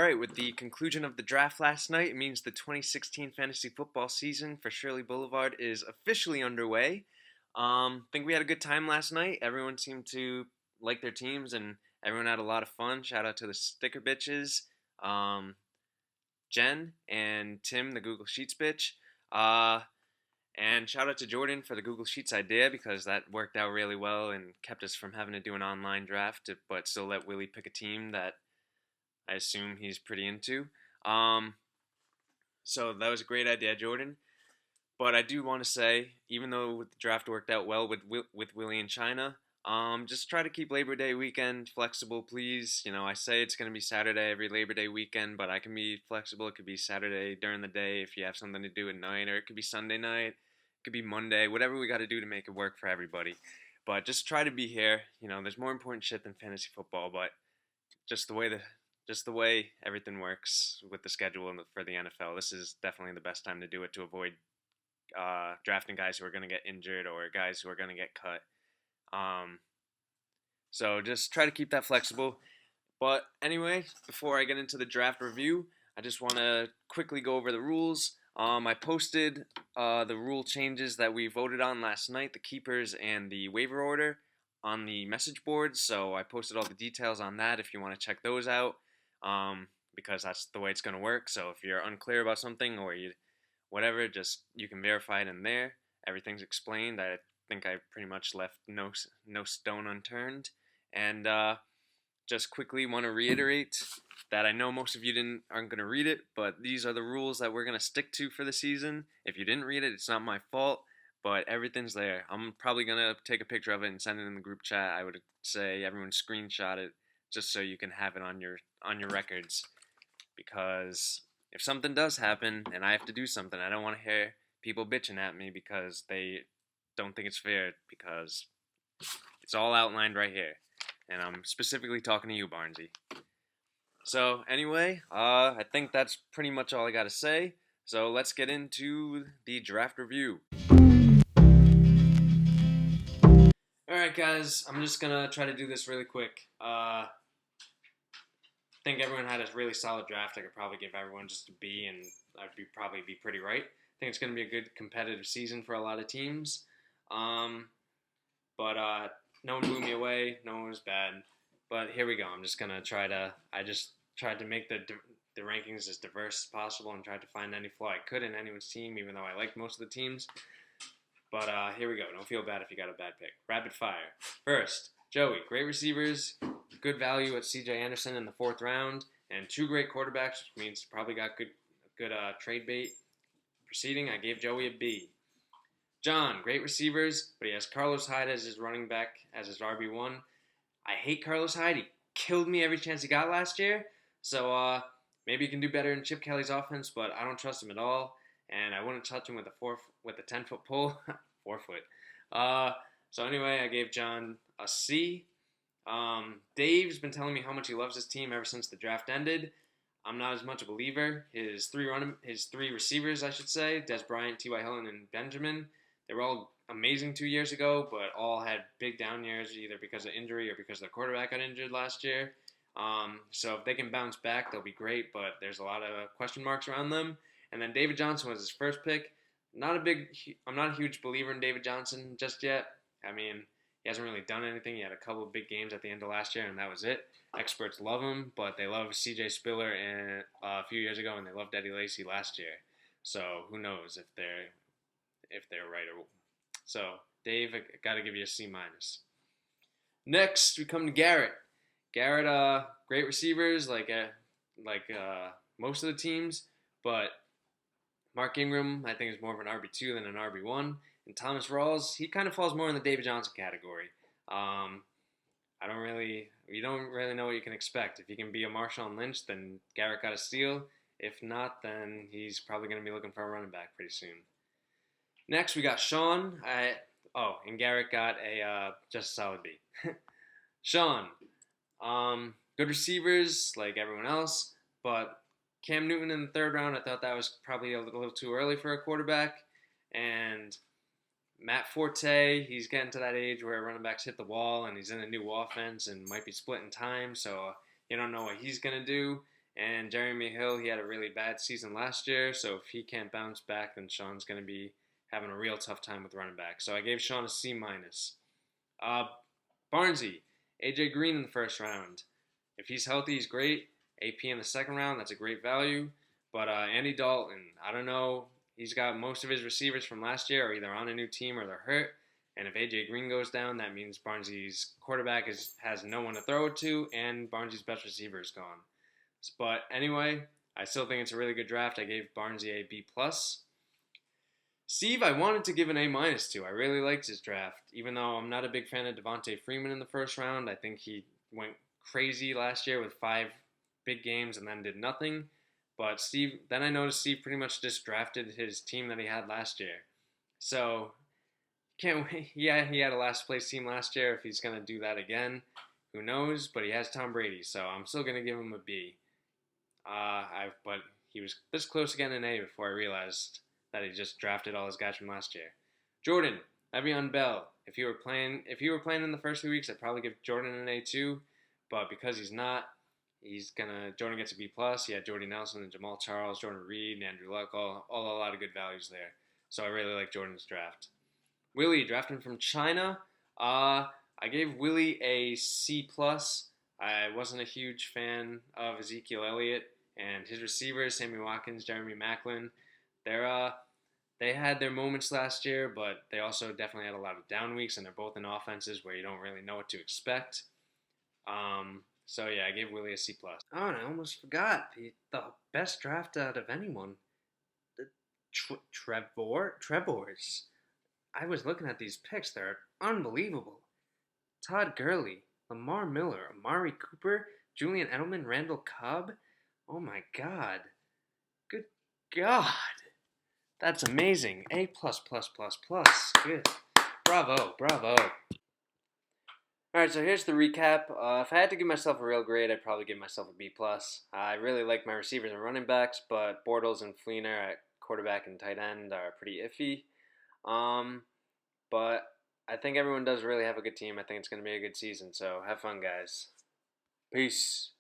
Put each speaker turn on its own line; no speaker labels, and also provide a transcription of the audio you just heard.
right, with the conclusion of the draft last night, it means the 2016 fantasy football season for Shirley Boulevard is officially underway. Think we had a good time last night. Everyone seemed to like their teams, and everyone had a lot of fun. Shout out to the sticker bitches, um, Jen and Tim, the Google Sheets bitch. Uh, and shout out to Jordan for the Google Sheets idea because that worked out really well and kept us from having to do an online draft, but still let Willie pick a team that I assume he's pretty into. Um, so that was a great idea, Jordan. But I do want to say, even though the draft worked out well with Willie and China, just try to keep Labor Day weekend flexible, please. You know, I say it's going to be Saturday every Labor Day weekend, but I can be flexible. It could be Saturday during the day if you have something to do at night, or it could be Sunday night, it could be Monday, whatever we got to do to make it work for everybody. But just try to be here. You know, there's more important shit than fantasy football, but just the way the just the way everything works with the schedule for the NFL, this is definitely the best time to do it to avoid drafting guys who are going to get injured or guys who are going to get cut. Um, so just try to keep that flexible. But anyway, before I get into the draft review, I just want to quickly go over the rules. I posted the rule changes that we voted on last night, the keepers and the waiver order, on the message board. So I posted all the details on that if you want to check those out, because that's the way it's going to work. So if you're unclear about something or whatever, just you can verify it in there. Everything's explained. I think I pretty much left no stone unturned. And just quickly want to reiterate that I know most of you aren't going to read it, but these are the rules that we're going to stick to for the season. If you didn't read it, it's not my fault, but everything's there. I'm probably going to take a picture of it and send it in the group chat. I would say everyone screenshot it just so you can have it on your records, because if something does happen and I have to do something, I don't want to hear people bitching at me because they don't think it's fair, because it's all outlined right here. And I'm specifically talking to you, Barnesy. So anyway, I think that's pretty much all I got to say. So let's get into the draft review. Alright guys, I'm just going to try to do this really quick. I think everyone had a really solid draft. I could probably give everyone just a B, and probably be pretty right. I think it's going to be a good competitive season for a lot of teams. But no one blew me away. No one was bad. But here we go. I'm just going to I just tried to make the rankings as diverse as possible and tried to find any flaw I could in anyone's team, even though I liked most of the teams. But here we go. Don't feel bad if you got a bad pick. Rapid fire. First, Joey. Great receivers. Good value at C.J. Anderson in the 4th round. And 2 great quarterbacks, which means probably got good trade bait. Proceeding, I gave Joey a B. John, great receivers, but he has Carlos Hyde as his running back, as his RB1. I hate Carlos Hyde. He killed me every chance he got last year. So maybe he can do better in Chip Kelly's offense, but I don't trust him at all. And I wouldn't touch him with a 10-foot pole. 4 foot. So anyway, I gave John a C. Dave's been telling me how much he loves his team ever since the draft ended. I'm not as much a believer. His three receivers, I should say, Des Bryant, T.Y. Hilton, and Benjamin, they were all amazing 2 years ago, but all had big down years, either because of injury or because their quarterback got injured last year. So if they can bounce back, they'll be great, but there's a lot of question marks around them. And then David Johnson was his first pick. I'm not a huge believer in David Johnson just yet. I mean, he hasn't really done anything. He had a couple of big games at the end of last year, and that was it. Experts love him, but they love C.J. Spiller a few years ago, and they loved Eddie Lacy last year. So who knows if they're right or so. Dave, I got to give you a C minus. Next, we come to Garrett. Garrett, great receivers like most of the teams, but Mark Ingram, I think, is more of an RB2 than an RB1. And Thomas Rawls, he kind of falls more in the David Johnson category. You don't really know what you can expect. If he can be a Marshawn Lynch, then Garrett got a steal. If not, then he's probably going to be looking for a running back pretty soon. Next, we got Sean. And Garrett got just a solid B. Sean, good receivers like everyone else, but Cam Newton in the 3rd round, I thought that was probably a little too early for a quarterback. And Matt Forte, he's getting to that age where running backs hit the wall and he's in a new offense and might be splitting time, so you don't know what he's going to do. And Jeremy Hill, he had a really bad season last year, so if he can't bounce back, then Sean's going to be having a real tough time with running back. So I gave Sean a C minus. Uh, Barnesy, AJ Green in the first round. If he's healthy, he's great. AP in the second round, that's a great value. But Andy Dalton, I don't know. He's got most of his receivers from last year are either on a new team or they're hurt. And if AJ Green goes down, that means Barnesy's quarterback has no one to throw it to, and Barnesy's best receiver is gone. But anyway, I still think it's a really good draft. I gave Barnesy a B plus. Steve, I wanted to give an A minus to. I really liked his draft, even though I'm not a big fan of Devontae Freeman in the first round. I think he went crazy last year with 5 big games and then did nothing. But Steve, then I noticed Steve pretty much just drafted his team that he had last year. So can't wait. Yeah, he had a last place team last year. If he's gonna do that again, who knows? But he has Tom Brady, so I'm still gonna give him a B. But he was this close to getting an A before I realized that he just drafted all his guys from last year. Jordan, Le'Veon Bell. If he were playing in the first few weeks, I'd probably give Jordan an A too. But because he's not, Jordan gets a B plus. He had Jordy Nelson and Jamal Charles, Jordan Reed, and Andrew Luck, all a lot of good values there. So I really like Jordan's draft. Willie, drafting from China. I gave Willie a C plus. I wasn't a huge fan of Ezekiel Elliott and his receivers, Sammy Watkins, Jeremy Maclin. They had their moments last year, but they also definitely had a lot of down weeks, and they're both in offenses where you don't really know what to expect. So yeah, I gave Willie a C plus. Oh, and I almost forgot the best draft out of anyone, the Trevors. I was looking at these picks; they're unbelievable. Todd Gurley, Lamar Miller, Amari Cooper, Julian Edelman, Randall Cobb. Oh my God! Good God! That's amazing. A plus plus plus plus. Good. Bravo, bravo. All right, so here's the recap. If I had to give myself a real grade, I'd probably give myself a B plus. I really like my receivers and running backs, but Bortles and Fleener at quarterback and tight end are pretty iffy. But I think everyone does really have a good team. I think it's going to be a good season. So have fun, guys. Peace.